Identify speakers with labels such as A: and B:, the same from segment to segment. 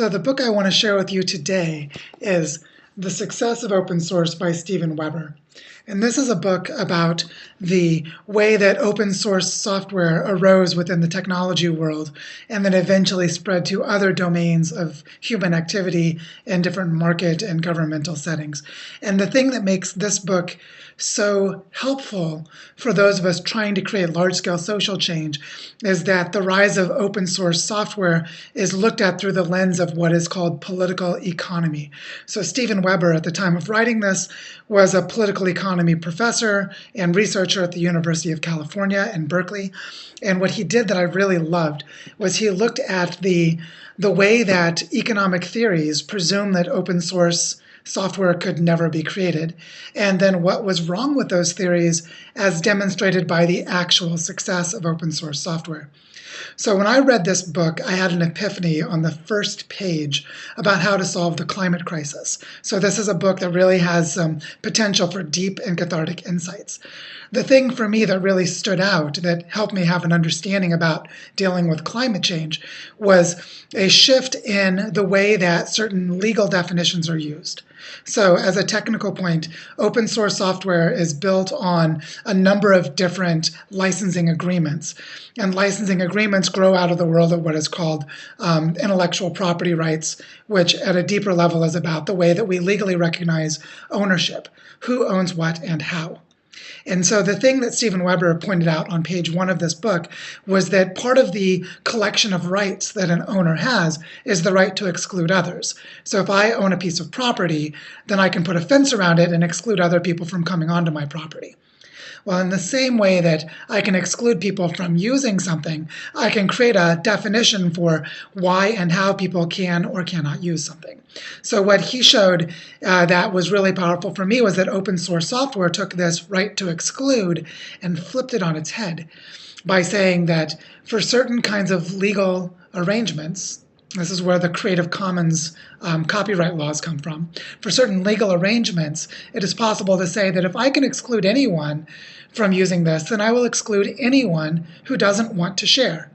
A: So the book I want to share with you today is The Success of Open Source by Steven Weber. And this is a book about the way that open source software arose within the technology world and then eventually spread to other domains of human activity in different market and governmental settings. And the thing that makes this book so helpful for those of us trying to create large-scale social change is that the rise of open source software is looked at through the lens of what is called political economy. So Steven Weber, at the time of writing this, was a political economy professor and researcher at the University of California in Berkeley. And what he did that I really loved was he looked at the way that economic theories presume that open source software could never be created, and then what was wrong with those theories as demonstrated by the actual success of open source software. So when I read this book, I had an epiphany on the first page about how to solve the climate crisis. So this is a book that really has some potential for deep and cathartic insights. The thing for me that really stood out, that helped me have an understanding about dealing with climate change, was a shift in the way that certain legal definitions are used. So as a technical point, open source software is built on a number of different licensing agreements. And licensing agreements grow out of the world of what is called intellectual property rights, which at a deeper level is about the way that we legally recognize ownership, who owns what and how. And so the thing that Steven Weber pointed out on page 1 of this book was that part of the collection of rights that an owner has is the right to exclude others. So if I own a piece of property, then I can put a fence around it and exclude other people from coming onto my property. Well, in the same way that I can exclude people from using something, I can create a definition for why and how people can or cannot use something. So what he showed that was really powerful for me was that open source software took this right to exclude and flipped it on its head by saying that for certain kinds of legal arrangements, this is where the Creative Commons copyright laws come from. For certain legal arrangements, it is possible to say that if I can exclude anyone from using this, then I will exclude anyone who doesn't want to share.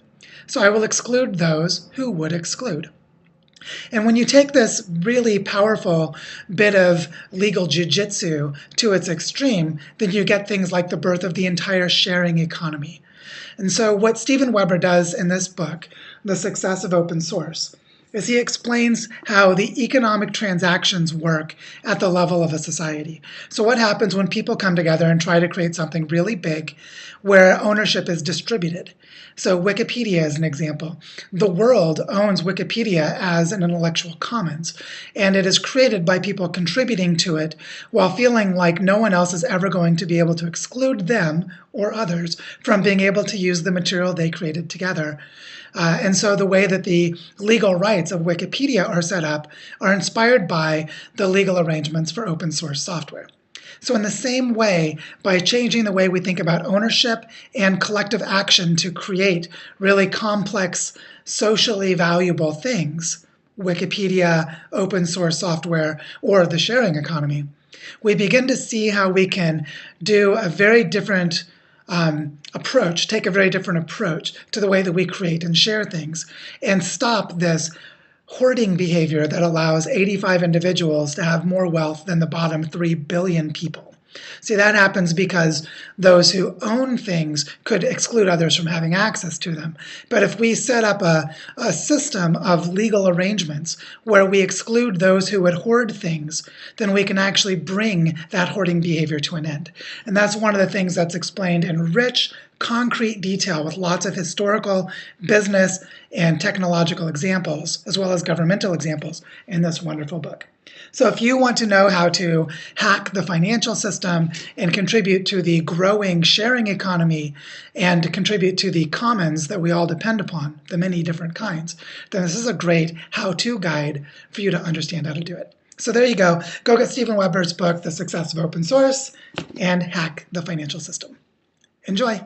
A: So I will exclude those who would exclude. And when you take this really powerful bit of legal jujutsu to its extreme, then you get things like the birth of the entire sharing economy. And so what Steven Weber does in this book, The Success of Open Source, is he explains how the economic transactions work at the level of a society. So what happens when people come together and try to create something really big where ownership is distributed? So Wikipedia is an example. The world owns Wikipedia as an intellectual commons, and it is created by people contributing to it while feeling like no one else is ever going to be able to exclude them or others from being able to use the material they created together. And so the way that the legal rights of Wikipedia are set up are inspired by the legal arrangements for open source software. So in the same way, by changing the way we think about ownership and collective action to create really complex, socially valuable things, Wikipedia, open source software, or the sharing economy, we begin to see how we can do a very different take a very different approach to the way that we create and share things, and stop this hoarding behavior that allows 85 individuals to have more wealth than the bottom 3 billion people. See, that happens because those who own things could exclude others from having access to them. But if we set up a system of legal arrangements where we exclude those who would hoard things, then we can actually bring that hoarding behavior to an end. And that's one of the things that's explained in rich, concrete detail with lots of historical, business, and technological examples, as well as governmental examples in this wonderful book. So if you want to know how to hack the financial system and contribute to the growing sharing economy and contribute to the commons that we all depend upon, the many different kinds, then this is a great how-to guide for you to understand how to do it. So there you go. Go get Steven Weber's book, The Success of Open Source, and hack the financial system. Enjoy.